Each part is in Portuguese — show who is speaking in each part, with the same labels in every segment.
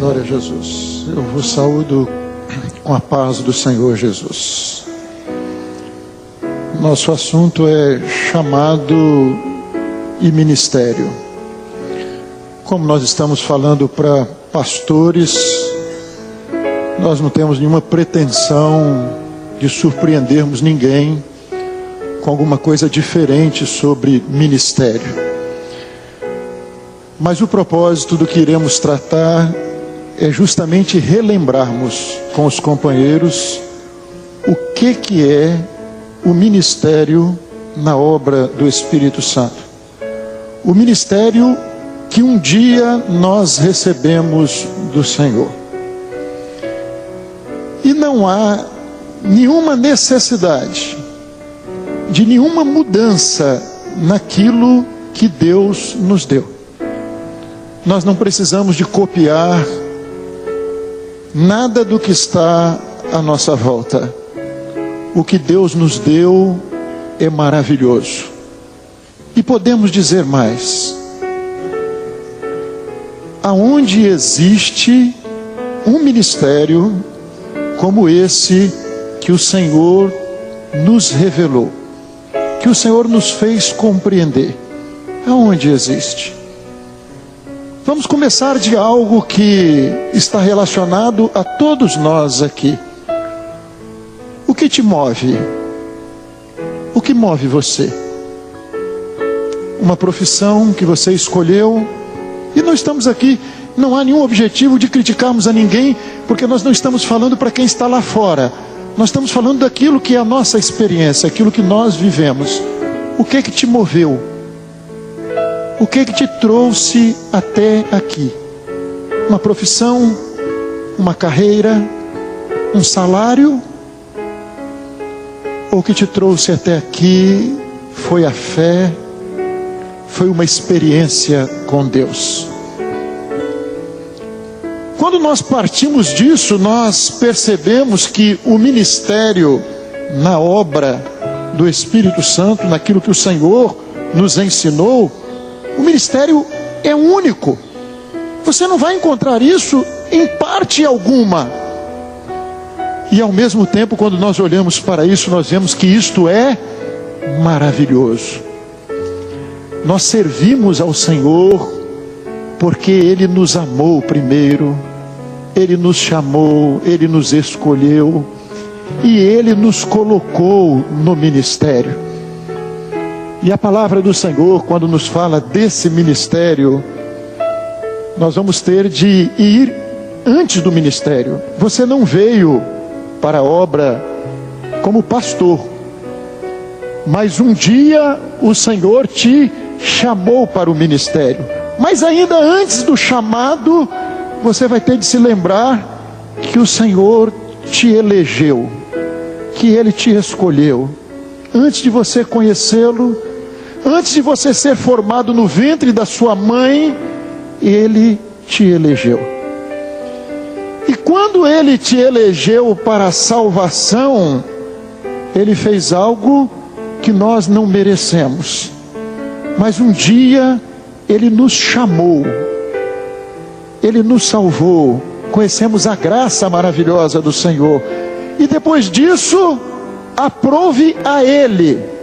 Speaker 1: Glória a Jesus. Eu vos saúdo com a paz do Senhor Jesus. Nosso assunto é chamado e ministério. Como nós estamos falando para pastores, nós não temos nenhuma pretensão de surpreendermos ninguém com alguma coisa diferente sobre ministério. Mas o propósito do que iremos tratar é justamente relembrarmos com os companheiros o que é o ministério na obra do Espírito Santo. O ministério que um dia nós recebemos do Senhor. E não há nenhuma necessidade de nenhuma mudança naquilo que Deus nos deu. Nós não precisamos de copiar nada do que está à nossa volta. O que Deus nos deu é maravilhoso. E podemos dizer mais. Aonde existe um ministério como esse que o Senhor nos revelou, que o Senhor nos fez compreender, aonde existe? Vamos começar de algo que está relacionado a todos nós aqui. O que te move? O que move você? Uma profissão que você escolheu? E nós estamos aqui, não há nenhum objetivo de criticarmos a ninguém, porque nós não estamos falando para quem está lá fora. Nós estamos falando daquilo que é a nossa experiência, aquilo que nós vivemos. O que te moveu? O que te trouxe até aqui? Uma profissão, uma carreira, um salário? Ou o que te trouxe até aqui foi a fé, foi uma experiência com Deus? Quando nós partimos disso, nós percebemos que o ministério na obra do Espírito Santo, naquilo que o Senhor nos ensinou, o ministério é único. Você não vai encontrar isso em parte alguma. E ao mesmo tempo, quando nós olhamos para isso, nós vemos que isto é maravilhoso. Nós servimos ao Senhor porque Ele nos amou primeiro, Ele nos chamou, Ele nos escolheu e Ele nos colocou no ministério. E a palavra do Senhor, quando nos fala desse ministério, nós vamos ter de ir antes do ministério. Você não veio para a obra como pastor, mas um dia o Senhor te chamou para o ministério. Mas ainda antes do chamado, você vai ter de se lembrar que o Senhor te elegeu, que Ele te escolheu. Antes de você conhecê-lo, antes de você ser formado no ventre da sua mãe, Ele te elegeu. E quando Ele te elegeu para a salvação, Ele fez algo que nós não merecemos. Mas um dia Ele nos chamou, Ele nos salvou, conhecemos a graça maravilhosa do Senhor. E depois disso, aprove a Ele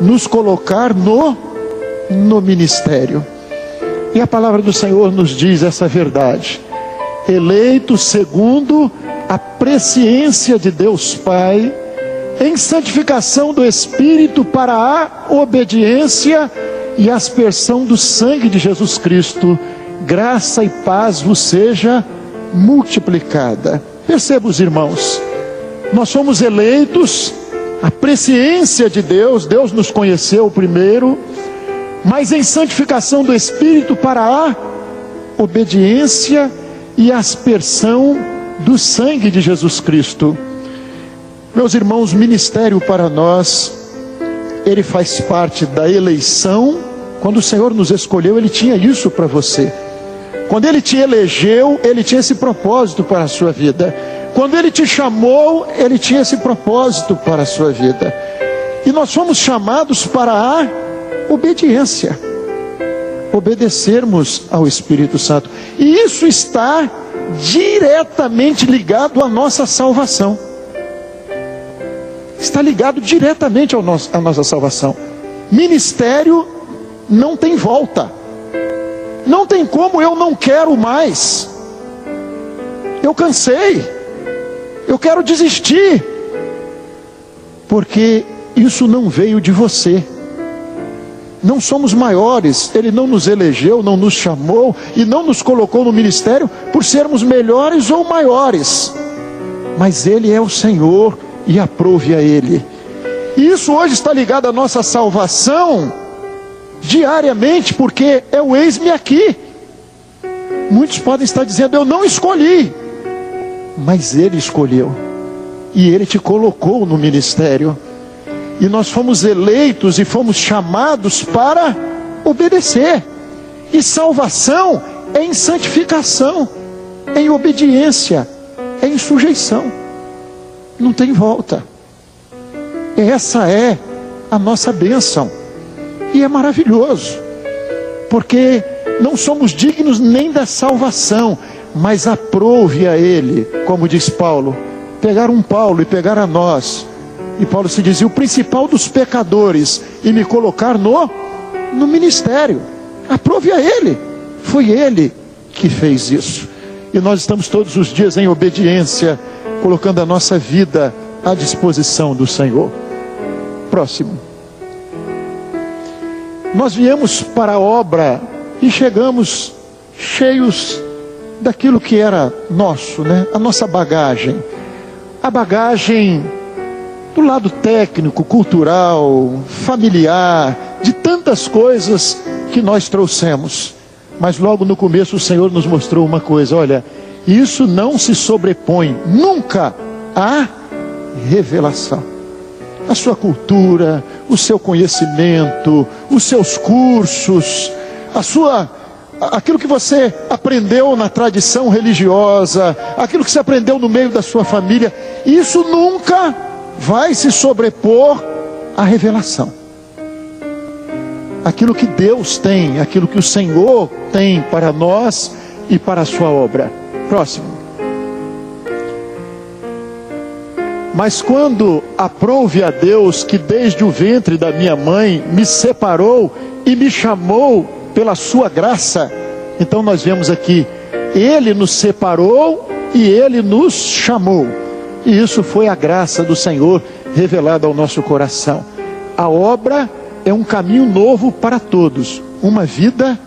Speaker 1: nos colocar no ministério. E a palavra do Senhor nos diz essa verdade: eleito segundo a presciência de Deus Pai, em santificação do Espírito para a obediência e aspersão do sangue de Jesus Cristo, graça e paz vos seja multiplicada. Perceba, os irmãos, nós somos eleitos, a presciência de Deus, Deus nos conheceu primeiro, mas em santificação do Espírito para a obediência e aspersão do sangue de Jesus Cristo. Meus irmãos, ministério para nós, ele faz parte da eleição. Quando o Senhor nos escolheu, Ele tinha isso para você. Quando Ele te elegeu, Ele tinha esse propósito para a sua vida. Quando Ele te chamou, Ele tinha esse propósito para a sua vida. E nós fomos chamados para a obediência. obedecermos ao Espírito Santo. E isso está diretamente ligado à nossa salvação. Está ligado diretamente à nossa salvação. Ministério não tem volta. Não tem como eu não quero mais. Eu cansei. Eu quero desistir. Porque isso não veio de você. Não somos maiores. Ele não nos elegeu, não nos chamou e não nos colocou no ministério por sermos melhores ou maiores. Mas Ele é o Senhor e aprove a Ele. E isso hoje está ligado à nossa salvação diariamente, porque é o eis-me aqui. Muitos podem estar dizendo: eu não escolhi. Mas Ele escolheu. E Ele te colocou no ministério. E nós fomos eleitos e fomos chamados para obedecer. E salvação é em santificação, é em obediência, é em sujeição. Não tem volta. Essa é a nossa bênção. E é maravilhoso. Porque não somos dignos nem da salvação, mas aprove a Ele, como diz Paulo. Pegar um Paulo e pegar a nós. E Paulo se dizia o principal dos pecadores, e me colocar no ministério. Aprove a Ele. Foi Ele que fez isso. E nós estamos todos os dias em obediência, colocando a nossa vida à disposição do Senhor. Próximo. Nós viemos para a obra e chegamos cheios daquilo que era nosso, né? A nossa bagagem. A bagagem do lado técnico, cultural, familiar, de tantas coisas que nós trouxemos. Mas logo no começo o Senhor nos mostrou uma coisa: olha, isso não se sobrepõe nunca à revelação. A sua cultura, o seu conhecimento, os seus cursos, aquilo que você aprendeu na tradição religiosa, aquilo que você aprendeu no meio da sua família, isso nunca vai se sobrepor à revelação. Aquilo que Deus tem, aquilo que o Senhor tem para nós e para a sua obra. Próximo. Mas quando aprove a Deus, que desde o ventre da minha mãe me separou e me chamou pela sua graça, então nós vemos aqui, Ele nos separou e Ele nos chamou. E isso foi a graça do Senhor revelada ao nosso coração. A obra é um caminho novo para todos, uma vida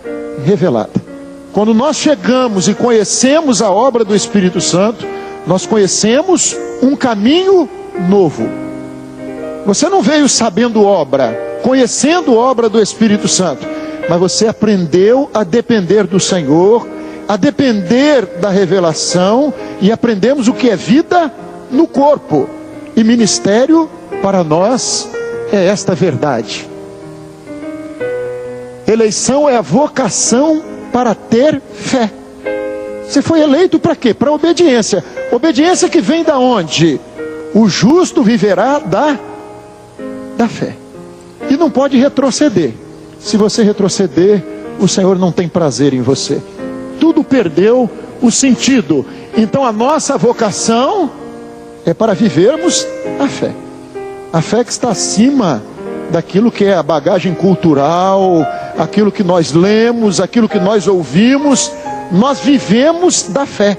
Speaker 1: revelada. Quando nós chegamos e conhecemos a obra do Espírito Santo, nós conhecemos um caminho novo. Você não veio sabendo obra, conhecendo obra do Espírito Santo, mas você aprendeu a depender do Senhor, a depender da revelação, e aprendemos o que é vida no corpo. E ministério para nós é esta verdade. Eleição é a vocação para ter fé. Você foi eleito para quê? Para obediência. Obediência que vem da onde? O justo viverá da fé. E não pode retroceder. Se você retroceder, o Senhor não tem prazer em você. Tudo perdeu o sentido. Então a nossa vocação é para vivermos a fé. A fé que está acima daquilo que é a bagagem cultural, aquilo que nós lemos, aquilo que nós ouvimos. Nós vivemos da fé.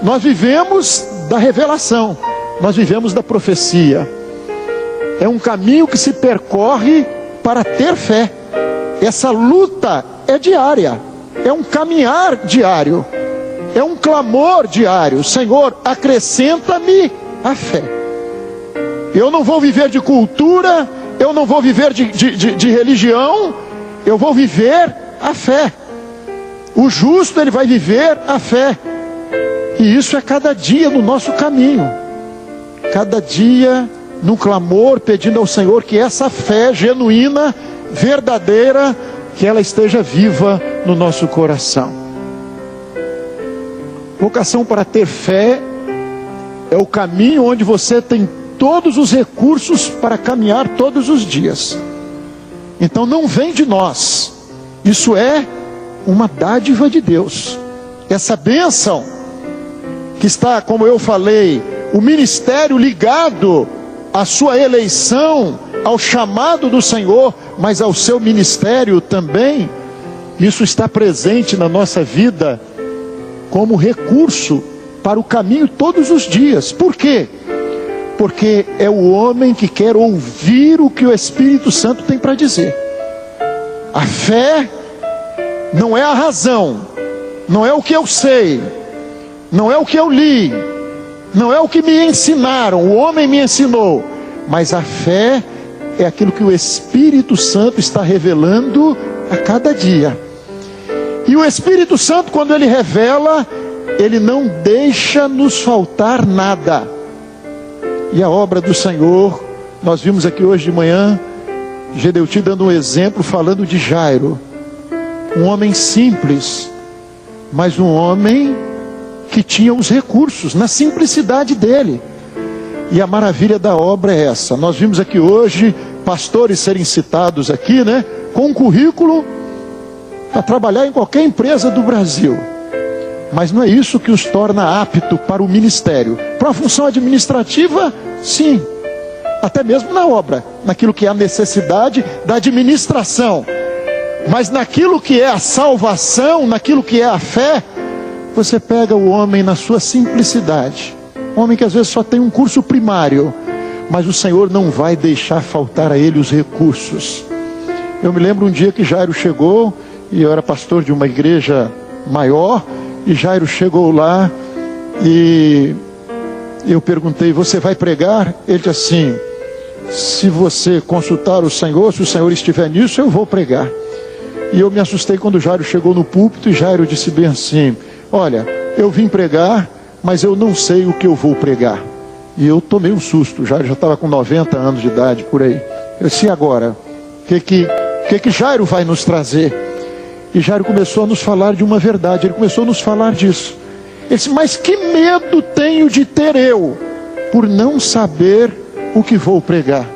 Speaker 1: Nós vivemos da revelação. Nós vivemos da profecia. É um caminho que se percorre para ter fé. Essa luta é diária. É um caminhar diário. É um clamor diário. Senhor, acrescenta-me a fé. Eu não vou viver de cultura, eu não vou viver de religião, eu vou viver a fé. O justo, ele vai viver a fé. E isso é cada dia no nosso caminho. Cada dia no clamor, pedindo ao Senhor que essa fé genuína, verdadeira, que ela esteja viva no nosso coração. Vocação para ter fé é o caminho onde você tem todos os recursos para caminhar todos os dias. Então não vem de nós, Isso é uma dádiva de Deus. Essa bênção que está, como eu falei, o ministério ligado à sua eleição, ao chamado do Senhor, mas ao seu ministério também, isso está presente na nossa vida como recurso para o caminho todos os dias. Por quê? Porque é o homem que quer ouvir o que o Espírito Santo tem para dizer. A fé não é a razão, não é o que eu sei, não é o que eu li, não é o que me ensinaram, o homem me ensinou, mas a fé é aquilo que o Espírito Santo está revelando a cada dia. E o Espírito Santo, quando ele revela, ele não deixa nos faltar nada. E a obra do Senhor, nós vimos aqui hoje de manhã, Gedeuti dando um exemplo, falando de Jairo, um homem simples, mas um homem que tinha os recursos, na simplicidade dele. E a maravilha da obra é essa. Nós vimos aqui hoje pastores serem citados aqui, né, com um currículo para trabalhar em qualquer empresa do Brasil. Mas não é isso que os torna apto para o ministério. Para a função administrativa, sim, até mesmo na obra, naquilo que é a necessidade da administração. Mas naquilo que é a salvação, naquilo que é a fé, você pega o homem na sua simplicidade. Um homem que às vezes só tem um curso primário, mas o Senhor não vai deixar faltar a ele os recursos. Eu me lembro um dia que Jairo chegou, e eu era pastor de uma igreja maior, e Jairo chegou lá, e eu perguntei: você vai pregar? Ele disse assim: se você consultar o Senhor, se o Senhor estiver nisso, eu vou pregar. E eu me assustei quando Jairo chegou no púlpito, e Jairo disse bem assim: olha, eu vim pregar, mas eu não sei o que eu vou pregar. E eu tomei um susto. Jairo já estava com 90 anos de idade, por aí. Eu disse: e agora? O que Jairo vai nos trazer? E Jairo começou a nos falar de uma verdade. Ele começou a nos falar disso. Ele disse: mas que medo tenho de ter eu, por não saber o que vou pregar.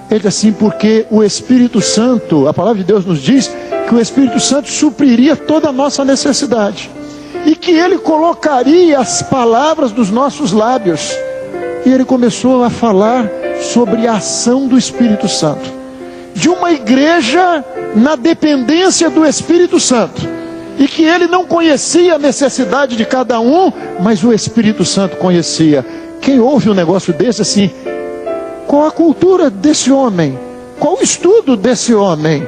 Speaker 1: Ele disse assim: porque o Espírito Santo, a palavra de Deus nos diz que o Espírito Santo supriria toda a nossa necessidade, e que Ele colocaria as palavras dos nossos lábios. E ele começou a falar sobre a ação do Espírito Santo, de uma igreja na dependência do Espírito Santo, e que ele não conhecia a necessidade de cada um, mas o Espírito Santo conhecia. Quem ouve um negócio desse assim, qual a cultura desse homem? Qual o estudo desse homem?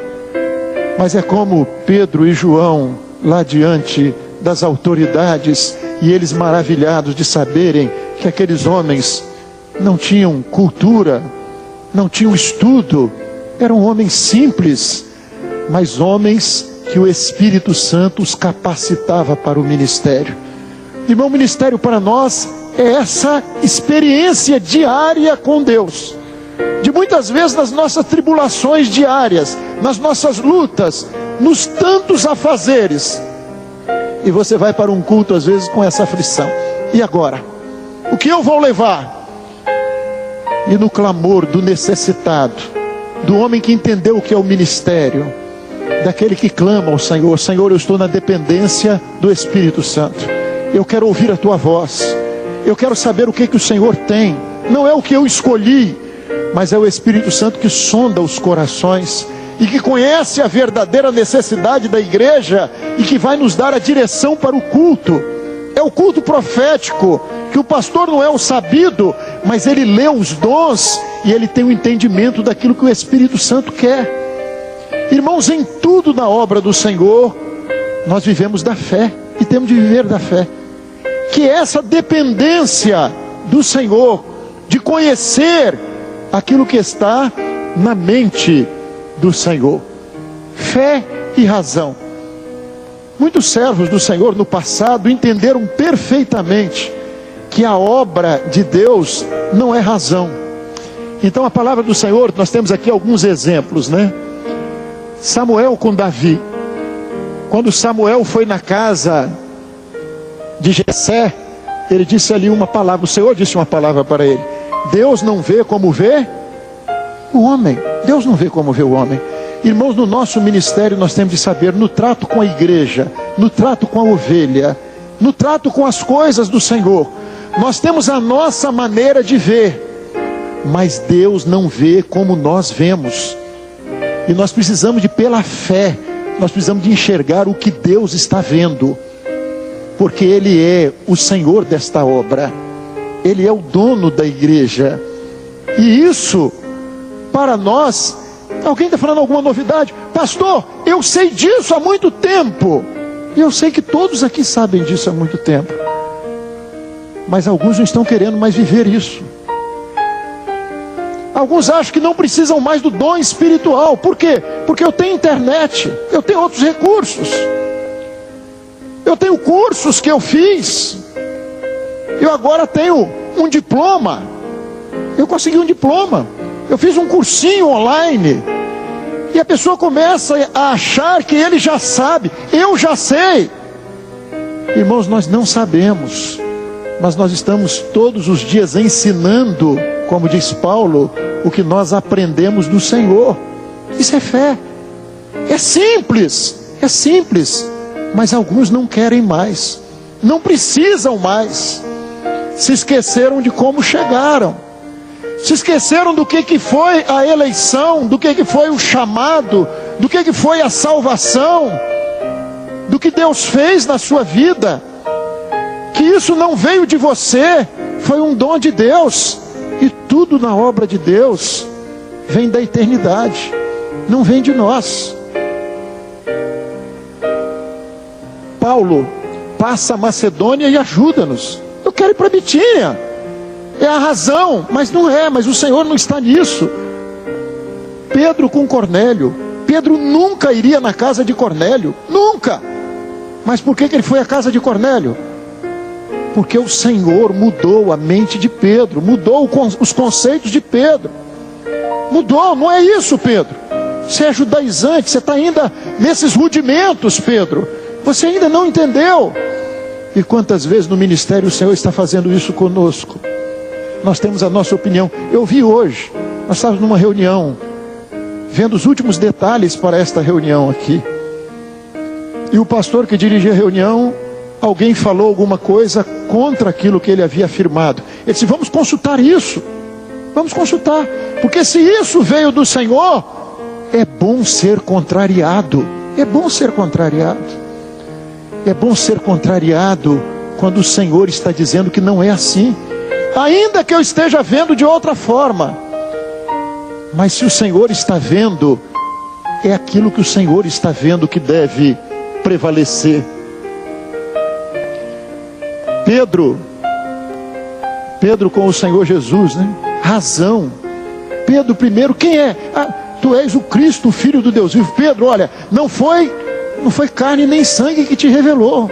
Speaker 1: Mas é como Pedro e João lá diante das autoridades, e eles maravilhados de saberem que aqueles homens não tinham cultura, não tinham estudo, eram homens simples, mas homens que o Espírito Santo os capacitava para o ministério. Irmão, o ministério para nós é essa experiência diária com Deus, de muitas vezes nas nossas tribulações diárias, nas nossas lutas, nos tantos afazeres, e você vai para um culto às vezes com essa aflição: e agora? O que eu vou levar? E no clamor do necessitado, do homem que entendeu o que é o ministério, daquele que clama ao Senhor: Senhor, eu estou na dependência do Espírito Santo, eu quero ouvir a tua voz, eu quero saber o que o Senhor tem. Não é o que eu escolhi, mas é o Espírito Santo que sonda os corações, e que conhece a verdadeira necessidade da igreja, e que vai nos dar a direção para o culto. É o culto profético, que o pastor não é o sabido, mas ele lê os dons, e ele tem o entendimento daquilo que o Espírito Santo quer. Irmãos, em tudo na obra do Senhor, nós vivemos da fé, e temos de viver da fé, que é essa dependência do Senhor, de conhecer aquilo que está na mente do Senhor. Fé e razão. Muitos servos do Senhor no passado entenderam perfeitamente que a obra de Deus não é razão. Então a palavra do Senhor, nós temos aqui alguns exemplos, né? Samuel com Davi. Quando Samuel foi na casa de Jessé, ele disse ali uma palavra, o Senhor disse uma palavra para ele: Deus não vê como vê o homem. Deus não vê como vê o homem. Irmãos, no nosso ministério nós temos de saber, no trato com a igreja, no trato com a ovelha, no trato com as coisas do Senhor, nós temos a nossa maneira de ver, mas Deus não vê como nós vemos. E nós precisamos de, pela fé, nós precisamos de enxergar o que Deus está vendo, porque Ele é o Senhor desta obra, Ele é o dono da igreja. E isso, para nós, alguém está falando alguma novidade? Pastor, eu sei disso há muito tempo. E eu sei que todos aqui sabem disso há muito tempo. Mas alguns não estão querendo mais viver isso. Alguns acham que não precisam mais do dom espiritual. Por quê? Porque eu tenho internet, eu tenho outros recursos, eu tenho cursos que eu fiz, eu agora tenho um diploma, eu consegui um diploma, eu fiz um cursinho online. E a pessoa começa a achar que ele já sabe, eu já sei. Irmãos, nós não sabemos, mas nós estamos todos os dias ensinando, como diz Paulo, o que nós aprendemos do Senhor. Isso é fé. É simples, mas alguns não querem mais, não precisam mais, se esqueceram de como chegaram, se esqueceram do que foi a eleição, do que foi o chamado, do que foi a salvação, do que Deus fez na sua vida, que isso não veio de você, foi um dom de Deus, e tudo na obra de Deus vem da eternidade, não vem de nós. Paulo passa a Macedônia e ajuda-nos. Eu quero ir para Bitínia, é a razão, mas não é, mas o Senhor não está nisso. Pedro com Cornélio, Pedro nunca iria na casa de Cornélio, nunca. Mas por que ele foi à casa de Cornélio? Porque o Senhor mudou a mente de Pedro, mudou os conceitos de Pedro, mudou. Não é isso, Pedro, você é judaizante, você está ainda nesses rudimentos, Pedro, você ainda não entendeu. E quantas vezes no ministério o Senhor está fazendo isso conosco? Nós temos a nossa opinião. Eu vi hoje, nós estávamos numa reunião, vendo os últimos detalhes para esta reunião aqui, e o pastor que dirigia a reunião, alguém falou alguma coisa contra aquilo que ele havia afirmado. Ele disse: vamos consultar isso, vamos consultar, porque se isso veio do Senhor, é bom ser contrariado, é bom ser contrariado, é bom ser contrariado quando o Senhor está dizendo que não é assim, ainda que eu esteja vendo de outra forma. Mas se o Senhor está vendo, é aquilo que o Senhor está vendo que deve prevalecer. Pedro com o Senhor Jesus, né? Razão. Pedro primeiro, quem é? Tu és o Cristo, o Filho do Deus vivo. Pedro, olha, não foi carne nem sangue que te revelou.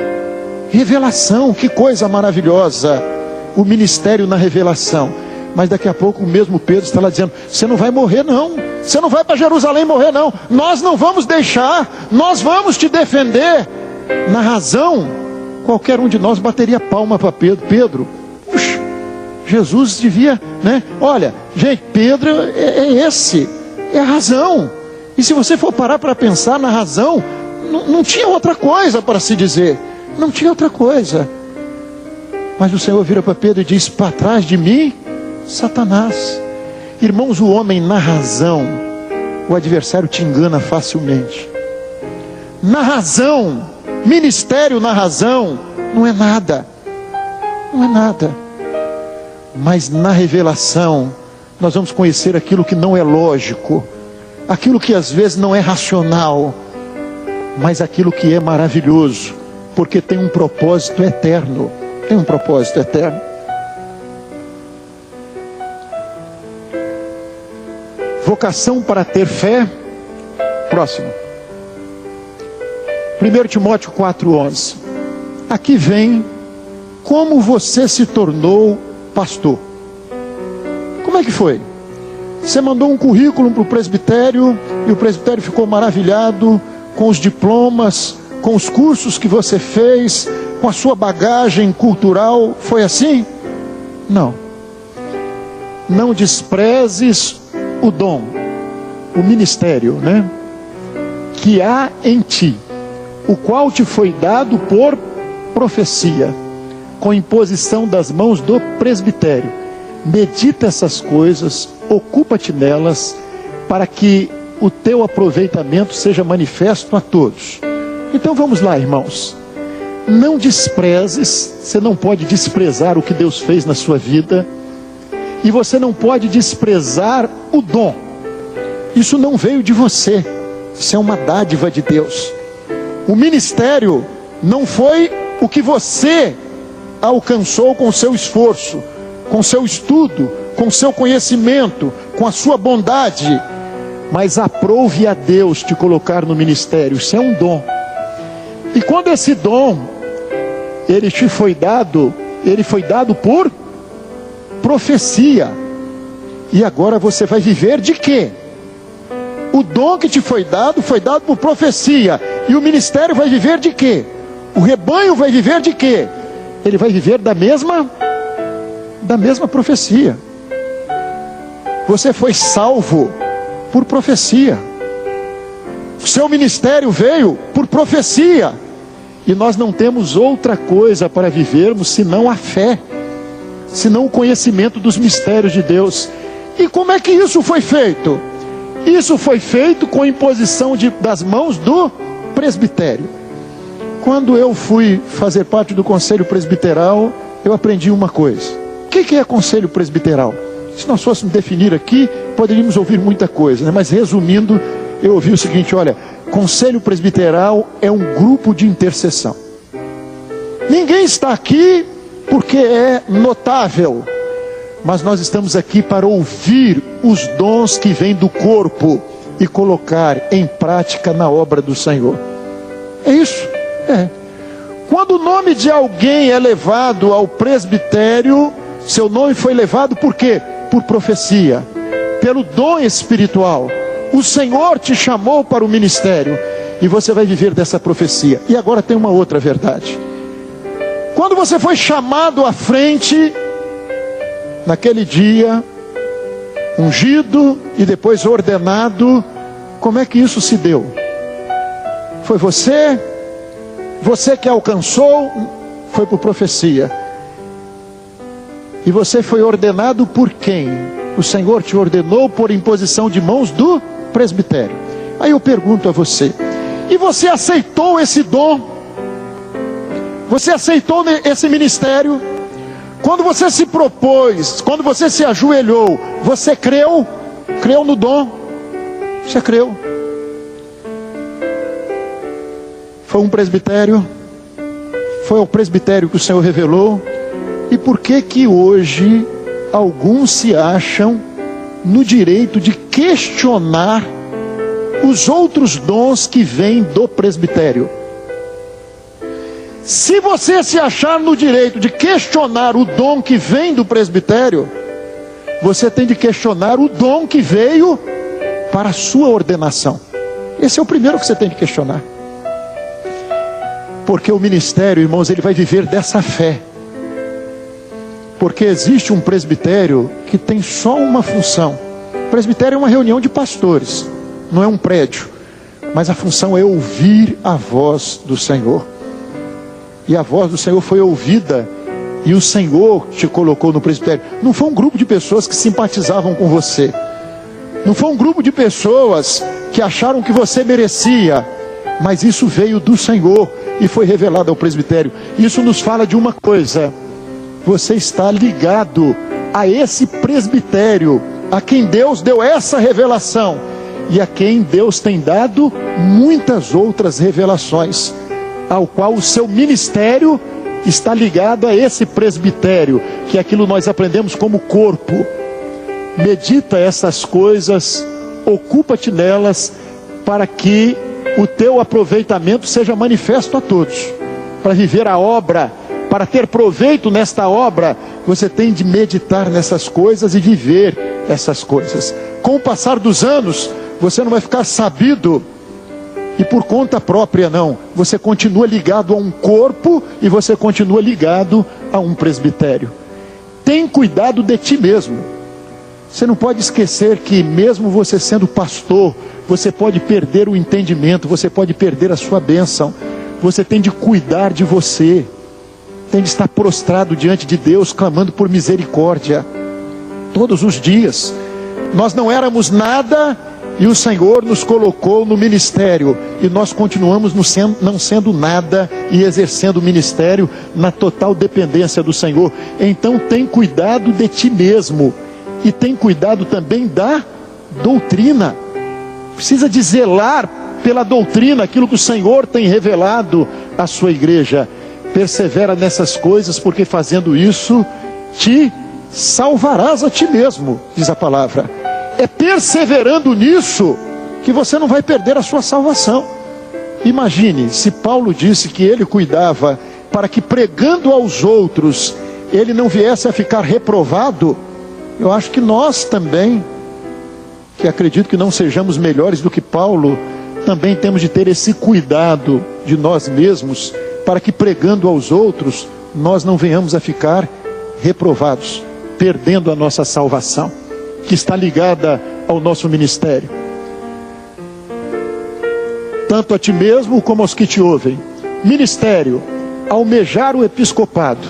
Speaker 1: Revelação, que coisa maravilhosa, o ministério na revelação. Mas daqui a pouco o mesmo Pedro está lá dizendo: você não vai morrer não, você não vai para Jerusalém morrer não, nós não vamos deixar, nós vamos te defender. Na razão, qualquer um de nós bateria palma para Pedro. Pedro, puxa, Jesus devia, né? Olha, gente, Pedro é a razão. E se você for parar para pensar na razão, não tinha outra coisa para se dizer, não tinha outra coisa. Mas o Senhor vira para Pedro e diz: para trás de mim, Satanás. Irmãos, o homem na razão, o adversário te engana facilmente. Na razão, ministério na razão, não é nada, não é nada. Mas na revelação, nós vamos conhecer aquilo que não é lógico, aquilo que às vezes não é racional, mas aquilo que é maravilhoso, porque tem um propósito eterno, tem um propósito eterno. Vocação para ter fé. Próximo. 1 Timóteo 4,11. Aqui vem como você se tornou pastor. Como é que foi? Você mandou um currículo para o presbitério, e o presbitério ficou maravilhado com os diplomas, com os cursos que você fez, com a sua bagagem cultural. Foi assim? Não. Não desprezes o dom, o ministério, né? que há em ti, o qual te foi dado por profecia, com imposição das mãos do presbitério. Medita essas coisas, ocupa-te nelas, para que o teu aproveitamento seja manifesto a todos. Então vamos lá, irmãos. Não desprezes, você não pode desprezar o que Deus fez na sua vida, e você não pode desprezar o dom. Isso não veio de você, isso é uma dádiva de Deus. O ministério não foi o que você alcançou com o seu esforço, com o seu estudo, com o seu conhecimento, com a sua bondade, mas aprove a Deus te colocar no ministério. Isso é um dom. E quando esse dom, ele foi dado por profecia. E agora você vai viver de quê? O dom que te foi dado por profecia. E o ministério vai viver de quê? O rebanho vai viver de quê? Ele vai viver da mesma profecia. Você foi salvo por profecia. O seu ministério veio por profecia. E nós não temos outra coisa para vivermos senão a fé, senão o conhecimento dos mistérios de Deus. E como é que isso foi feito? Isso foi feito com a imposição das mãos do presbitério. Quando eu fui fazer parte do conselho presbiteral, eu aprendi uma coisa. O que é conselho presbiteral? Se nós fôssemos definir aqui, poderíamos ouvir muita coisa, né? Mas resumindo, eu ouvi o seguinte: olha, conselho presbiteral é um grupo de intercessão. Ninguém está aqui porque é notável, mas nós estamos aqui para ouvir os dons que vêm do corpo e colocar em prática na obra do Senhor. É isso. Quando o nome de alguém é levado ao presbitério, seu nome foi levado por quê? Por profecia, pelo dom espiritual. O Senhor te chamou para o ministério e você vai viver dessa profecia. E agora tem uma outra verdade. Quando você foi chamado à frente, naquele dia, ungido e depois ordenado, como é que isso se deu? Foi você que alcançou, foi por profecia. E você foi ordenado por quem? O Senhor te ordenou por imposição de mãos do presbitério. Aí eu pergunto a você: e você aceitou esse dom? Você aceitou esse ministério? Quando você se propôs, quando você se ajoelhou, você creu? Creu no dom? Você creu? Foi um presbitério? Foi ao presbitério que o Senhor revelou? E por que hoje alguns se acham no direito de questionar os outros dons que vêm do presbitério? Se você se achar no direito de questionar o dom que vem do presbitério, você tem de questionar o dom que veio para a sua ordenação. Esse é o primeiro que você tem de questionar. Porque o ministério, irmãos, ele vai viver dessa fé. Porque existe um presbitério que tem só uma função. O presbitério é uma reunião de pastores, não é um prédio. Mas a função é ouvir a voz do Senhor. E a voz do Senhor foi ouvida, e o Senhor te colocou no presbitério. Não foi um grupo de pessoas que simpatizavam com você. Não foi um grupo de pessoas que acharam que você merecia. Mas isso veio do Senhor e foi revelado ao presbitério. Isso nos fala de uma coisa: você está ligado a esse presbitério, a quem Deus deu essa revelação, e a quem Deus tem dado muitas outras revelações, ao qual o seu ministério está ligado a esse presbitério, que é aquilo nós aprendemos como corpo. Medita essas coisas, ocupa-te nelas, para que o teu aproveitamento seja manifesto a todos. Para viver a obra, para ter proveito nesta obra, você tem de meditar nessas coisas e viver essas coisas. Com o passar dos anos, você não vai ficar sabido e por conta própria, não. Você continua ligado a um corpo e você continua ligado a um presbitério. Tem cuidado de ti mesmo. Você não pode esquecer que mesmo você sendo pastor, você pode perder o entendimento, você pode perder a sua bênção. Você tem de cuidar de você, tem de estar prostrado diante de Deus, clamando por misericórdia, todos os dias. Nós não éramos nada, e o Senhor nos colocou no ministério, e nós continuamos não sendo nada, e exercendo o ministério na total dependência do Senhor. Então tem cuidado de ti mesmo, e tem cuidado também da doutrina. Precisa de zelar pela doutrina, aquilo que o Senhor tem revelado à sua igreja. Persevera nessas coisas, porque fazendo isso, te salvarás a ti mesmo, diz a palavra. É perseverando nisso, que você não vai perder a sua salvação. Imagine, se Paulo disse que ele cuidava, para que pregando aos outros, ele não viesse a ficar reprovado. Eu acho que nós também, que acredito que não sejamos melhores do que Paulo, também temos de ter esse cuidado de nós mesmos, para que pregando aos outros, nós não venhamos a ficar reprovados, perdendo a nossa salvação, que está ligada ao nosso ministério. Tanto a ti mesmo como aos que te ouvem. Ministério, almejar o episcopado.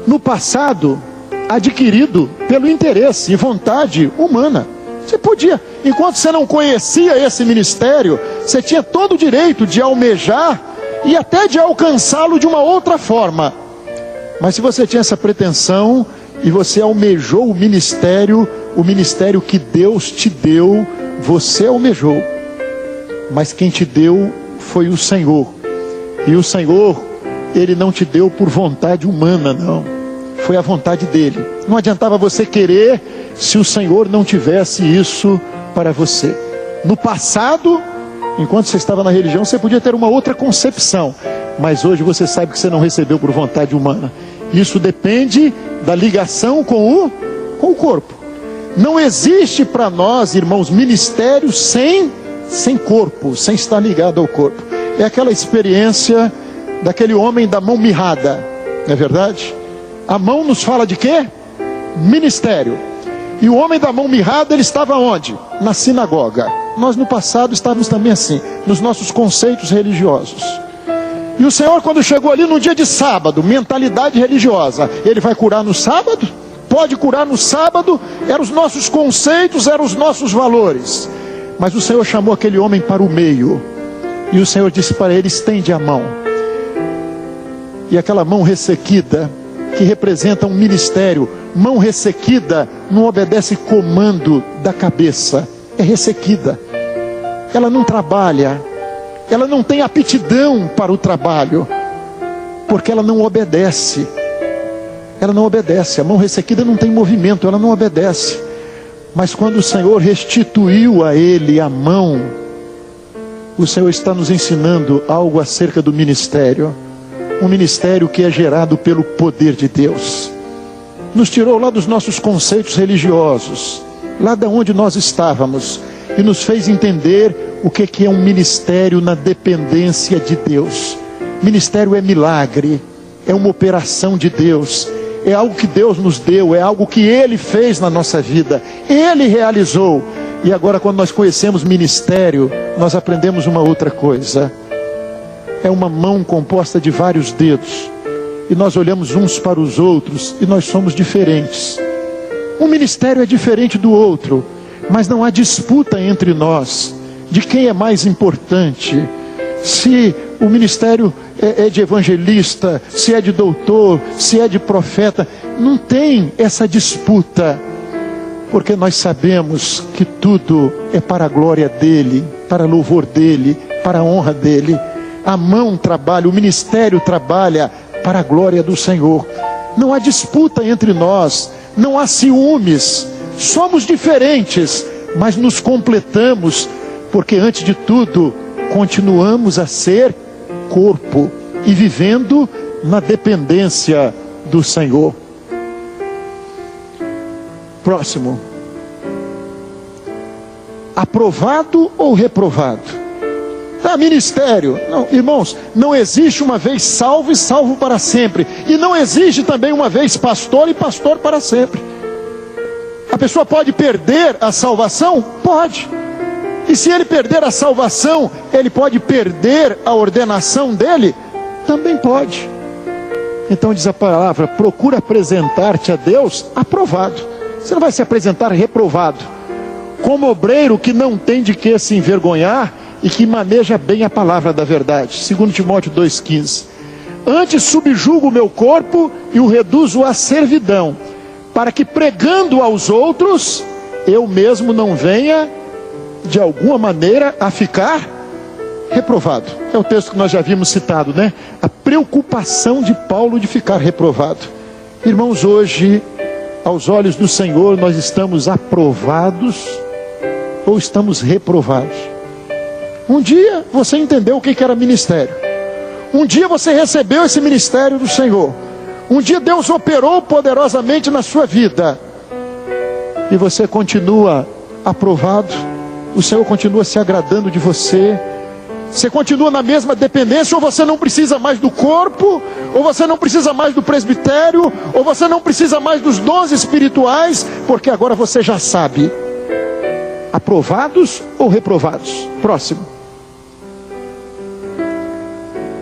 Speaker 1: No passado, adquirido pelo interesse e vontade humana. Você podia, enquanto você não conhecia esse ministério, você tinha todo o direito de almejar e até de alcançá-lo de uma outra forma. Mas se você tinha essa pretensão e você almejou o ministério que Deus te deu, você almejou. Mas quem te deu foi o Senhor. E o Senhor, Ele não te deu por vontade humana, não. Foi a vontade dEle. Não adiantava você querer se o Senhor não tivesse isso para você. No passado, enquanto você estava na religião, você podia ter uma outra concepção. Mas hoje você sabe que você não recebeu por vontade humana. Isso depende da ligação com o corpo. Não existe para nós, irmãos, ministério sem corpo, sem estar ligado ao corpo. É aquela experiência daquele homem da mão mirrada, não é verdade? A mão nos fala de quê? Ministério. E o homem da mão mirrada, ele estava onde? Na sinagoga. Nós no passado estávamos também assim, nos nossos conceitos religiosos. E o Senhor, quando chegou ali no dia de sábado, mentalidade religiosa, Ele vai curar no sábado? Pode curar no sábado? Eram os nossos conceitos, eram os nossos valores. Mas o Senhor chamou aquele homem para o meio, e o Senhor disse para ele: estende a mão. E aquela mão ressequida, que representa um ministério, mão ressequida não obedece comando da cabeça, é ressequida, ela não trabalha, ela não tem aptidão para o trabalho, porque ela não obedece. Ela não obedece, a mão ressequida não tem movimento, ela não obedece. Mas quando o Senhor restituiu a ele a mão, o Senhor está nos ensinando algo acerca do ministério. Um ministério que é gerado pelo poder de Deus. Nos tirou lá dos nossos conceitos religiosos, lá de onde nós estávamos, e nos fez entender o que é um ministério na dependência de Deus. Ministério é milagre, é uma operação de Deus, é algo que Deus nos deu, é algo que Ele fez na nossa vida, Ele realizou. E agora, quando nós conhecemos ministério, nós aprendemos uma outra coisa. É uma mão composta de vários dedos, e nós olhamos uns para os outros, e nós somos diferentes. Um ministério é diferente do outro, mas não há disputa entre nós, de quem é mais importante. Se o ministério é de evangelista, se é de doutor, se é de profeta, não tem essa disputa, porque nós sabemos que tudo é para a glória dEle, para louvor dEle, para a honra dEle. A mão trabalha, o ministério trabalha para a glória do Senhor. Não há disputa entre nós, não há ciúmes, somos diferentes, mas nos completamos, porque antes de tudo, continuamos a ser corpo e vivendo na dependência do Senhor. Próximo. Aprovado ou reprovado? Ministério, não, irmãos, não existe uma vez salvo e salvo para sempre, e não existe também uma vez pastor e pastor para sempre. A pessoa pode perder a salvação? Pode. E se ele perder a salvação, ele pode perder a ordenação dele? Também pode. Então diz a palavra, procura apresentar-te a Deus aprovado. Você não vai se apresentar reprovado, como obreiro que não tem de que se envergonhar e que maneja bem a palavra da verdade. 2 Timóteo 2,15. Antes subjugo o meu corpo e o reduzo à servidão, para que pregando aos outros, eu mesmo não venha de alguma maneira a ficar reprovado. É o texto que nós já havíamos citado, né? A preocupação de Paulo de ficar reprovado. Irmãos, hoje, aos olhos do Senhor, nós estamos aprovados ou estamos reprovados? Um dia você entendeu o que era ministério. Um dia você recebeu esse ministério do Senhor. Um dia Deus operou poderosamente na sua vida. E você continua aprovado. O Senhor continua se agradando de você. Você continua na mesma dependência, ou você não precisa mais do corpo, ou você não precisa mais do presbitério, ou você não precisa mais dos dons espirituais, porque agora você já sabe. Aprovados ou reprovados? Próximo.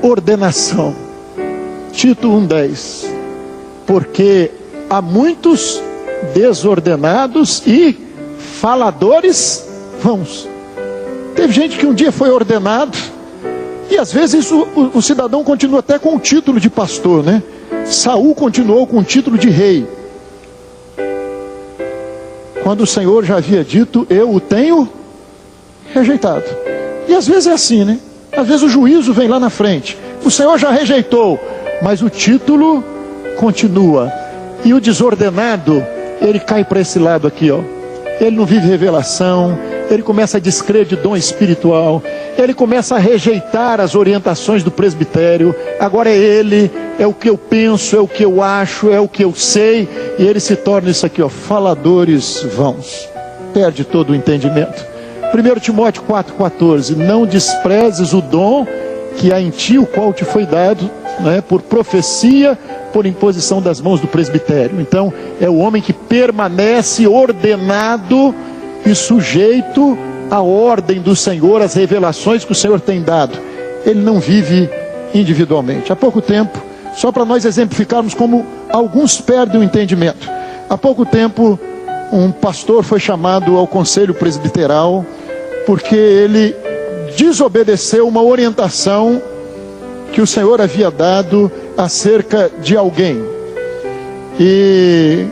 Speaker 1: Ordenação. Tito 1,10. Porque há muitos desordenados e faladores vãos. Teve gente que um dia foi ordenado, e às vezes o cidadão continua até com o título de pastor, né? Saul continuou com o título de rei, quando o Senhor já havia dito, eu o tenho rejeitado. E às vezes é assim, né? Às vezes o juízo vem lá na frente, o Senhor já rejeitou, mas o título continua. E o desordenado, ele cai para esse lado aqui, ó. Ele não vive revelação, ele começa a descrer de dom espiritual, ele começa a rejeitar as orientações do presbitério. Agora é ele, é o que eu penso, é o que eu acho, é o que eu sei, e ele se torna isso aqui, ó, faladores vãos. Perde todo o entendimento. 1 Timóteo 4,14. Não desprezes o dom que há em ti, o qual te foi dado, né, por profecia, por imposição das mãos do presbitério. Então é o homem que permanece ordenado e sujeito à ordem do Senhor, às revelações que o Senhor tem dado. Ele não vive individualmente. Há pouco tempo, só para nós exemplificarmos como alguns perdem o entendimento, há pouco tempo um pastor foi chamado ao conselho presbiteral porque ele desobedeceu uma orientação que o Senhor havia dado acerca de alguém. E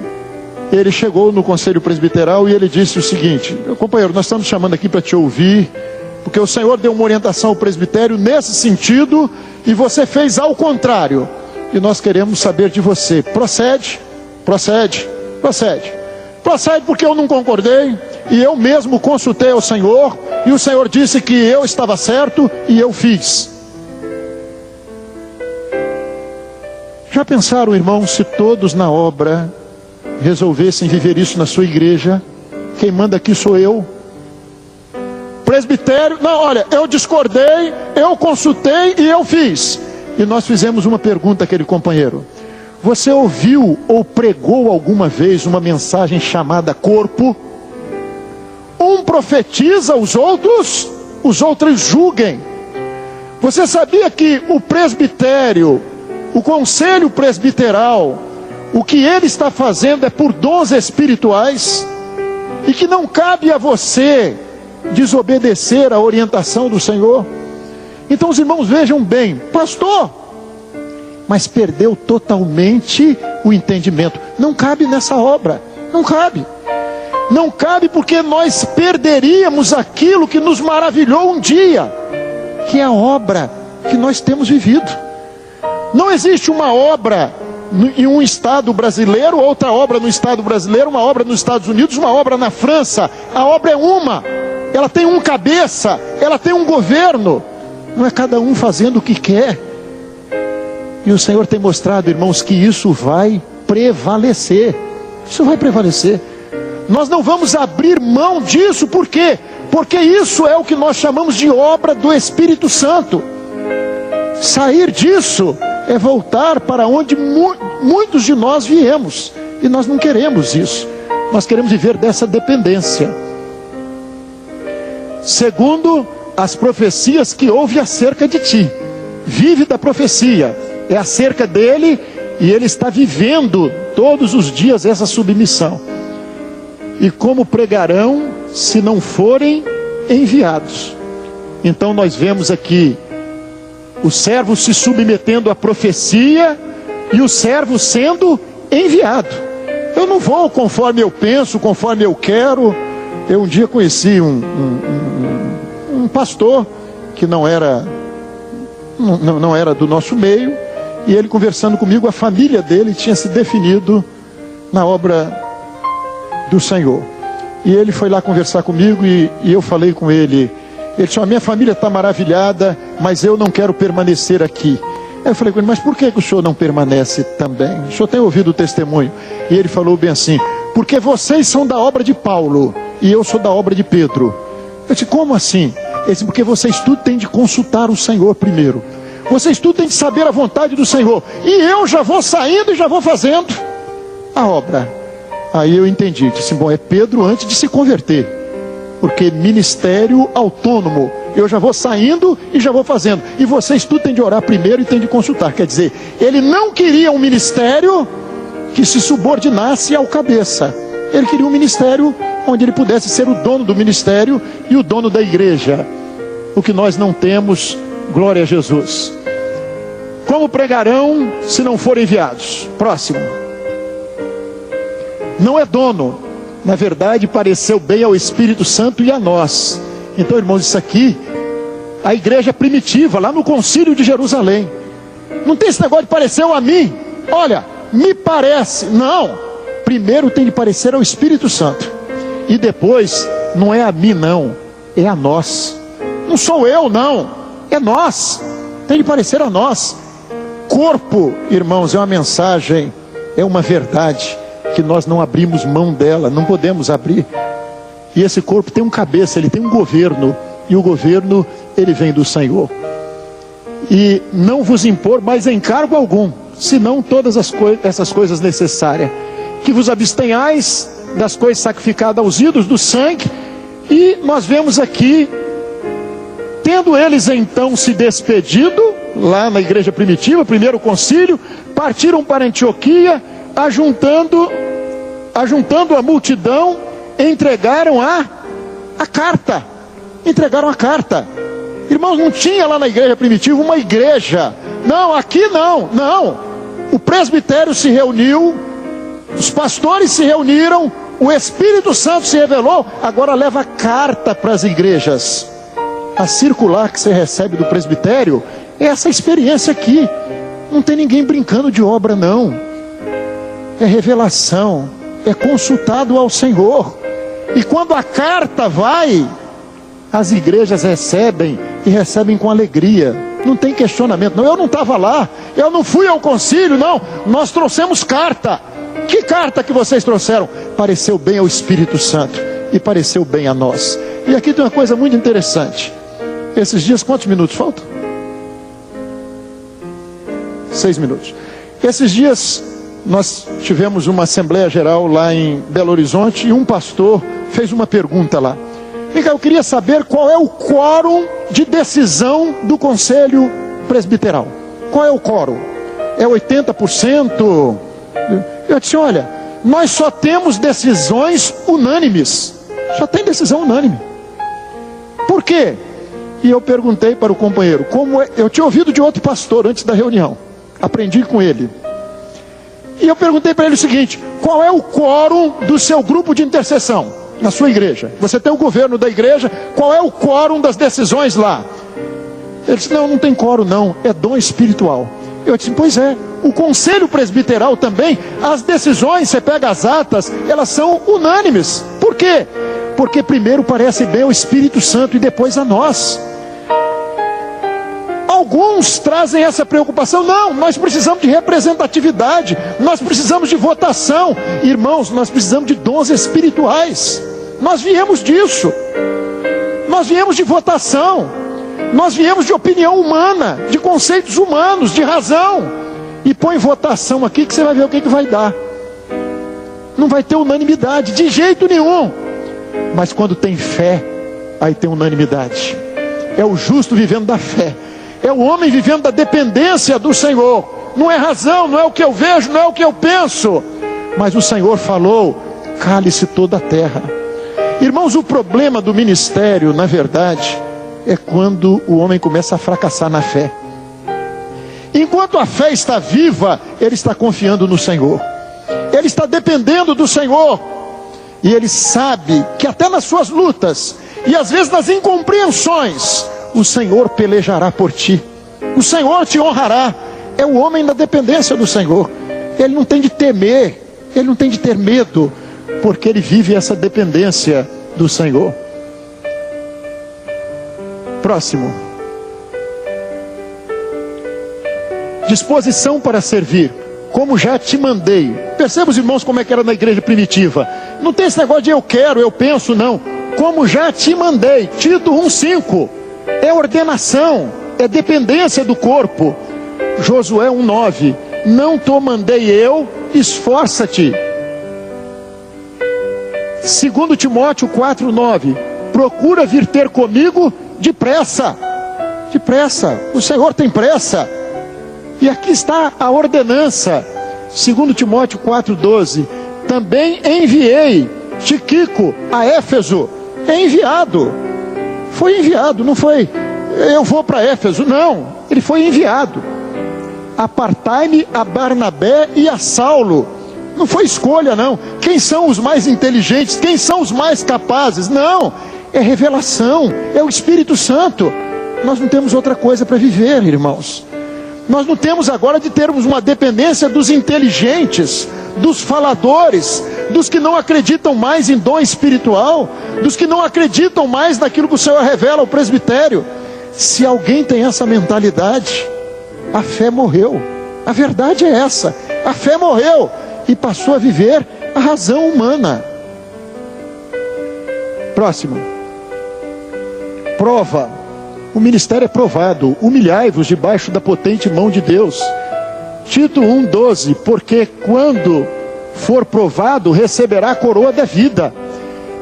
Speaker 1: ele chegou no conselho presbiteral e ele disse o seguinte: companheiro, nós estamos chamando aqui para te ouvir, porque o Senhor deu uma orientação ao presbitério nesse sentido, e você fez ao contrário, e nós queremos saber de você. Procede, procede, procede. Procede porque eu não concordei, e eu mesmo consultei ao Senhor, e o Senhor disse que eu estava certo, e eu fiz. Já pensaram, irmãos, se todos na obra resolvessem viver isso na sua igreja? Quem manda aqui sou eu. Presbitério, não, olha, eu discordei, eu consultei e eu fiz. E nós fizemos uma pergunta àquele companheiro: você ouviu ou pregou alguma vez uma mensagem chamada corpo? Um profetiza, os outros julguem. Você sabia que o presbitério, o conselho presbiteral, o que ele está fazendo é por dons espirituais, e que não cabe a você desobedecer a orientação do Senhor? Então os irmãos vejam bem, pastor, mas perdeu totalmente o entendimento. Não cabe nessa obra, não cabe. Não cabe, porque nós perderíamos aquilo que nos maravilhou um dia, que é a obra que nós temos vivido. Não existe uma obra em um estado brasileiro, outra obra no estado brasileiro, uma obra nos Estados Unidos, uma obra na França. A obra é uma, ela tem um cabeça, ela tem um governo. Não é cada um fazendo o que quer. E o Senhor tem mostrado, irmãos, que isso vai prevalecer. Isso vai prevalecer. Nós não vamos abrir mão disso. Por quê? Porque isso é o que nós chamamos de obra do Espírito Santo. Sair disso é voltar para onde muitos de nós viemos, e nós não queremos isso. Nós queremos viver dessa dependência. Segundo as profecias que houve acerca de ti. Vive da profecia. É acerca dele e ele está vivendo todos os dias essa submissão. E como pregarão se não forem enviados? Então nós vemos aqui o servo se submetendo à profecia e o servo sendo enviado. Eu não vou conforme eu penso, conforme eu quero. Eu um dia conheci um pastor que não era do nosso meio, e ele conversando comigo, a família dele tinha se definido na obra do Senhor. E ele foi lá conversar comigo e eu falei com ele. Ele disse: a minha família está maravilhada, mas eu não quero permanecer aqui. Aí eu falei com ele: mas por que o senhor não permanece também? O senhor tem ouvido o testemunho? E ele falou bem assim: porque vocês são da obra de Paulo e eu sou da obra de Pedro. Eu disse: como assim? Ele disse: porque vocês tudo têm de consultar o Senhor primeiro. Vocês tudo têm de saber a vontade do Senhor. E eu já vou saindo e já vou fazendo a obra. Aí eu entendi. Disse: bom, é Pedro antes de se converter. Porque ministério autônomo. Eu já vou saindo e já vou fazendo. E vocês tudo têm de orar primeiro e têm de consultar. Quer dizer, ele não queria um ministério que se subordinasse ao cabeça. Ele queria um ministério onde ele pudesse ser o dono do ministério e o dono da igreja. O que nós não temos, glória a Jesus. Como pregarão se não forem enviados? Próximo. Não é dono. Na verdade, pareceu bem ao Espírito Santo e a nós. Então, irmãos, isso aqui, a igreja primitiva, lá no concílio de Jerusalém. Não tem esse negócio de pareceu a mim. Olha, me parece. Não. Primeiro tem de parecer ao Espírito Santo. E depois, não é a mim não, é a nós. Não sou eu não, é nós. Tem de parecer a nós. Corpo, irmãos, é uma mensagem, é uma verdade que nós não abrimos mão dela, não podemos abrir. E esse corpo tem um cabeça, ele tem um governo, e o governo, ele vem do Senhor. E não vos impor mais encargo algum, senão todas essas coisas necessárias. Que vos abstenhais das coisas sacrificadas aos ídolos, do sangue. E nós vemos aqui, tendo eles então se despedido, lá na igreja primitiva, primeiro concílio, partiram para Antioquia, ajuntando a multidão, entregaram a carta. Entregaram a carta. Irmãos, não tinha lá na igreja primitiva uma igreja. Não, aqui não. O presbitério se reuniu, os pastores se reuniram, o Espírito Santo se revelou, agora leva carta para as igrejas. A circular que você recebe do presbitério é essa experiência aqui. Não tem ninguém brincando de obra não. É revelação, é consultado ao Senhor. E quando a carta vai, as igrejas recebem e recebem com alegria. Não tem questionamento. Não, eu não estava lá, eu não fui ao concílio, não. Nós trouxemos carta. Que carta que vocês trouxeram? Pareceu bem ao Espírito Santo e pareceu bem a nós. E aqui tem uma coisa muito interessante. Esses dias, quantos minutos faltam? 6 minutos. Esses dias nós tivemos uma Assembleia Geral lá em Belo Horizonte e um pastor fez uma pergunta lá. Eu queria saber qual é o quórum de decisão do Conselho Presbiteral. Qual é o quórum? É 80%? Eu disse: olha, nós só temos decisões unânimes. Só tem decisão unânime. Por quê? E eu perguntei para o companheiro, como é? Eu tinha ouvido de outro pastor antes da reunião. Aprendi com ele. E eu perguntei para ele o seguinte: qual é o quórum do seu grupo de intercessão na sua igreja? Você tem o governo da igreja, qual é o quórum das decisões lá? Ele disse: não tem quórum não, é dom espiritual. Eu disse: pois é, o conselho presbiteral também, as decisões, você pega as atas, elas são unânimes. Por quê? Porque primeiro parece bem ao Espírito Santo e depois a nós. Alguns trazem essa preocupação. Não, nós precisamos de representatividade, nós precisamos de votação. Irmãos, nós precisamos de dons espirituais. Nós viemos disso. Nós viemos de votação. Nós viemos de opinião humana, de conceitos humanos, de razão. E põe votação aqui que você vai ver o que vai dar. não vai ter unanimidade, de jeito nenhum. Mas quando tem fé, aí tem unanimidade. É o justo vivendo da fé, é o homem vivendo da dependência do Senhor. Não é razão, não é o que eu vejo, não é o que eu penso, mas o Senhor falou, cale-se toda a terra. Irmãos, o problema do ministério, na verdade, é quando o homem começa a fracassar na fé. Enquanto a fé está viva, ele está confiando no Senhor, ele está dependendo do Senhor, e ele sabe que até nas suas lutas, e às vezes nas incompreensões, o Senhor pelejará por ti, o Senhor te honrará. É o homem na dependência do Senhor, ele não tem de temer, ele não tem de ter medo, porque ele vive essa dependência do Senhor. Próximo. Disposição para servir, como já te mandei. Perceba, os irmãos, como é que era na igreja primitiva. Não tem esse negócio de eu quero, eu penso, não. Como já te mandei. Tito 1,5. É ordenação, é dependência do corpo. Josué 1,9. Não te mandei eu, esforça-te. 2 Timóteo 4,9. Procura vir ter comigo depressa. Depressa, o Senhor tem pressa. E aqui está a ordenança, 2 Timóteo 4,12. Também enviei Tíquico a Éfeso. É enviado. Foi enviado, não foi eu vou para Éfeso, não. Ele foi enviado. Apartai-me a Barnabé e a Saulo. Não foi escolha, não. Quem são os mais inteligentes? Quem são os mais capazes? Não. É revelação, é o Espírito Santo. Nós não temos outra coisa para viver, irmãos. Nós não temos agora de termos uma dependência dos inteligentes, dos faladores, dos que não acreditam mais em dom espiritual, dos que não acreditam mais naquilo que o Senhor revela ao presbitério. Se alguém tem essa mentalidade, a fé morreu. A verdade é essa, a fé morreu e passou a viver a razão humana. Próximo. Prova. O ministério é provado. Humilhai-vos debaixo da potente mão de Deus. Tito 1,12. Porque quando for provado, receberá a coroa da vida.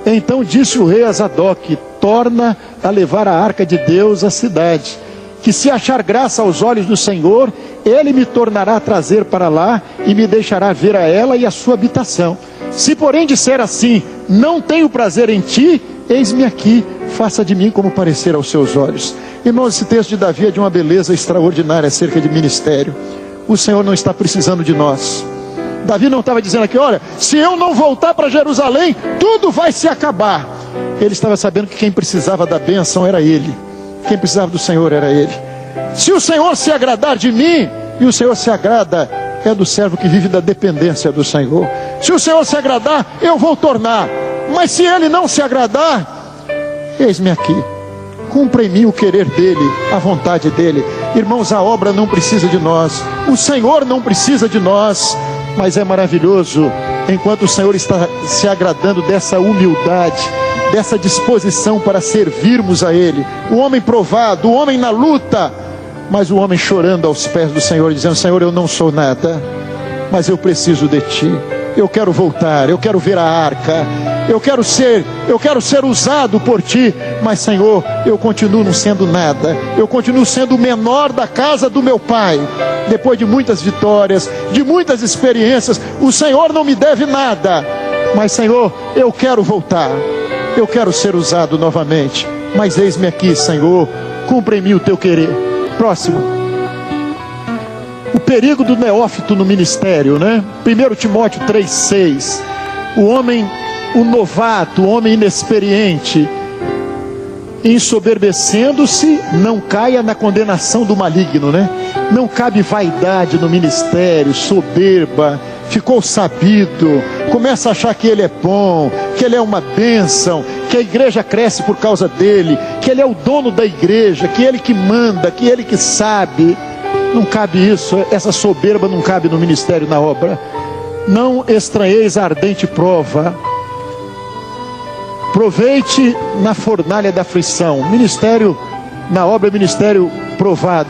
Speaker 1: Então disse o rei a Zadok: torna a levar a arca de Deus à cidade, que se achar graça aos olhos do Senhor, ele me tornará a trazer para lá, e me deixará ver a ela e a sua habitação. Se porém disser assim: não tenho prazer em ti, eis-me aqui, faça de mim como parecer aos seus olhos. Irmãos, esse texto de Davi é de uma beleza extraordinária acerca de ministério. O Senhor não está precisando de nós. Davi não estava dizendo aqui: olha, se eu não voltar para Jerusalém, tudo vai se acabar. Ele estava sabendo que quem precisava da bênção era ele. Quem precisava do Senhor era ele. Se o Senhor se agradar de mim, e o Senhor se agrada, é do servo que vive da dependência do Senhor. Se o Senhor se agradar, eu vou tornar. Mas se ele não se agradar, eis-me aqui. Cumpra em mim o querer dele, a vontade dele. Irmãos, a obra não precisa de nós, o Senhor não precisa de nós. Mas é maravilhoso, enquanto o Senhor está se agradando dessa humildade, dessa disposição para servirmos a Ele. O homem provado, o homem na luta, mas o homem chorando aos pés do Senhor, dizendo: Senhor, eu não sou nada, mas eu preciso de Ti. Eu quero voltar, eu quero ver a arca, eu quero ser usado por Ti, mas Senhor, eu continuo não sendo nada, eu continuo sendo o menor da casa do meu pai. Depois de muitas vitórias, de muitas experiências, o Senhor não me deve nada, mas Senhor, eu quero voltar, eu quero ser usado novamente, mas eis-me aqui, Senhor, cumpra em mim o Teu querer. Próximo. O perigo do neófito no ministério, né? 1 Timóteo 3,6. O homem, o novato, o homem inexperiente, ensoberbecendo-se, não caia na condenação do maligno, né? Não cabe vaidade no ministério, soberba, ficou sabido, começa a achar que ele é bom, que ele é uma bênção, que a igreja cresce por causa dele, que ele é o dono da igreja, que ele que manda, que ele que sabe. Não cabe isso, essa soberba não cabe no ministério, na obra. Não estranheis a ardente prova. Proveite na fornalha da aflição. Ministério, na obra, é ministério provado.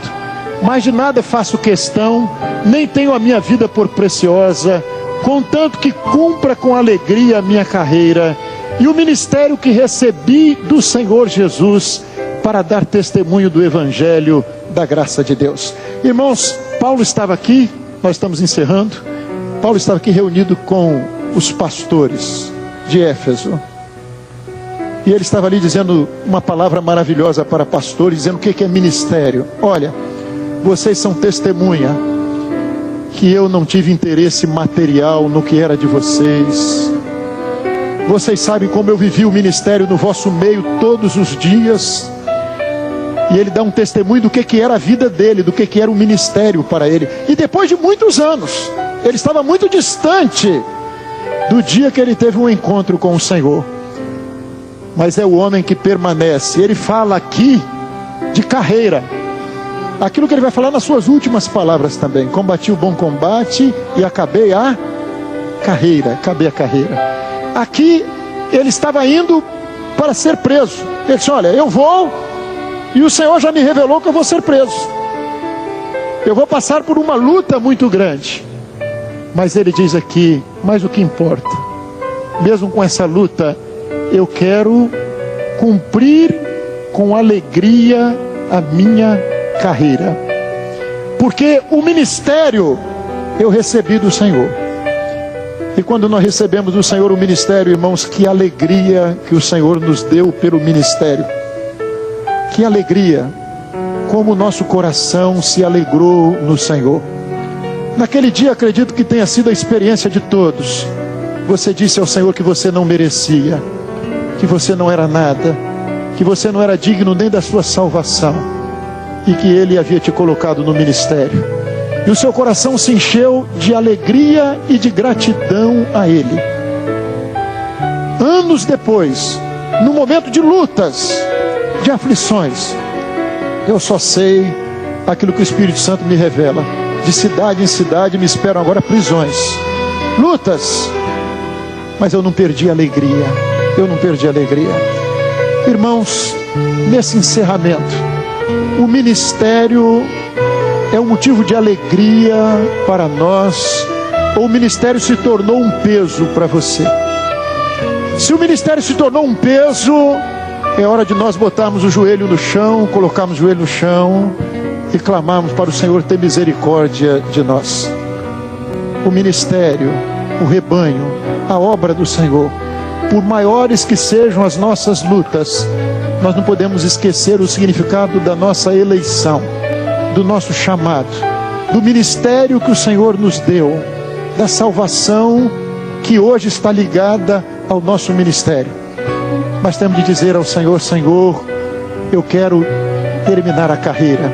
Speaker 1: Mas de nada faço questão, nem tenho a minha vida por preciosa, contanto que cumpra com alegria a minha carreira e o ministério que recebi do Senhor Jesus para dar testemunho do Evangelho da graça de Deus. Irmãos, Paulo estava aqui, nós estamos encerrando. Paulo estava aqui reunido com os pastores de Éfeso. E ele estava ali dizendo uma palavra maravilhosa para pastores, dizendo o que é ministério. Olha, vocês são testemunha que eu não tive interesse material no que era de vocês. Vocês sabem como eu vivi o ministério no vosso meio todos os dias. E ele dá um testemunho do que era a vida dele, do que era o ministério para ele. E depois de muitos anos, ele estava muito distante do dia que ele teve um encontro com o Senhor. Mas é o homem que permanece. Ele fala aqui de carreira. Aquilo que ele vai falar nas suas últimas palavras também. Combati o bom combate e acabei a carreira. Acabei a carreira. Aqui ele estava indo para ser preso. Ele disse, olha, eu vou, e o Senhor já me revelou que eu vou ser preso. Eu vou passar por uma luta muito grande. Mas ele diz aqui, mas o que importa? Mesmo com essa luta, eu quero cumprir com alegria a minha carreira. Porque o ministério eu recebi do Senhor. E quando nós recebemos do Senhor o ministério, irmãos, que alegria que o Senhor nos deu pelo ministério. Que alegria, como o nosso coração se alegrou no Senhor. Naquele dia, acredito que tenha sido a experiência de todos. Você disse ao Senhor que você não merecia, que você não era nada, que você não era digno nem da sua salvação, e que Ele havia te colocado no ministério. E o seu coração se encheu de alegria e de gratidão a Ele. Anos depois, no momento de lutas, de aflições, eu só sei aquilo que o Espírito Santo me revela. De cidade em cidade me esperam agora prisões, lutas, mas eu não perdi a alegria. Eu não perdi a alegria. Irmãos, nesse encerramento, o ministério é um motivo de alegria para nós, ou o ministério se tornou um peso para você? Se o ministério se tornou um peso, é hora de nós botarmos o joelho no chão, colocarmos o joelho no chão e clamarmos para o Senhor ter misericórdia de nós. O ministério, o rebanho, a obra do Senhor, por maiores que sejam as nossas lutas, nós não podemos esquecer o significado da nossa eleição, do nosso chamado, do ministério que o Senhor nos deu, da salvação que hoje está ligada ao nosso ministério. Mas temos de dizer ao Senhor, Senhor, eu quero terminar a carreira.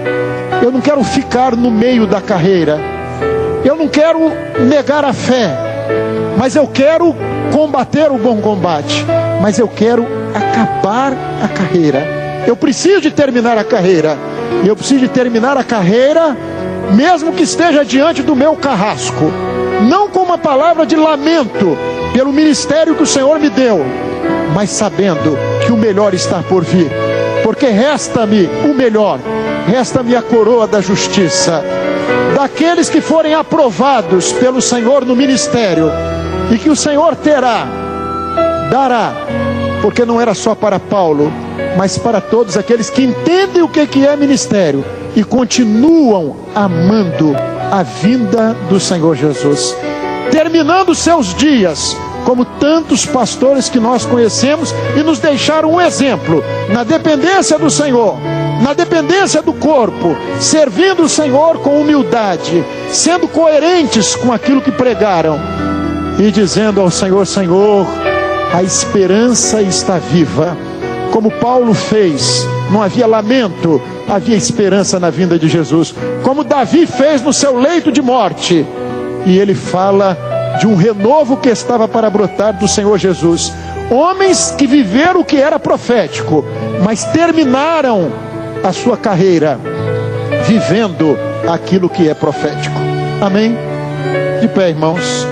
Speaker 1: Eu não quero ficar no meio da carreira. Eu não quero negar a fé, mas eu quero combater o bom combate. Mas eu quero acabar a carreira. Eu preciso de terminar a carreira. Eu preciso de terminar a carreira, mesmo que esteja diante do meu carrasco. Não com uma palavra de lamento pelo ministério que o Senhor me deu, mas sabendo que o melhor está por vir. Porque resta-me o melhor, resta-me a coroa da justiça, daqueles que forem aprovados pelo Senhor no ministério, e que o Senhor dará, porque não era só para Paulo, mas para todos aqueles que entendem o que é ministério e continuam amando a vinda do Senhor Jesus, terminando seus dias como tantos pastores que nós conhecemos e nos deixaram um exemplo na dependência do Senhor, na dependência do corpo, servindo o Senhor com humildade, sendo coerentes com aquilo que pregaram e dizendo ao Senhor, Senhor, a esperança está viva. Como Paulo fez, não havia lamento, havia esperança na vinda de Jesus. Como Davi fez no seu leito de morte, e ele fala de um renovo que estava para brotar do Senhor Jesus. Homens que viveram o que era profético, mas terminaram a sua carreira vivendo aquilo que é profético. Amém? De pé, irmãos.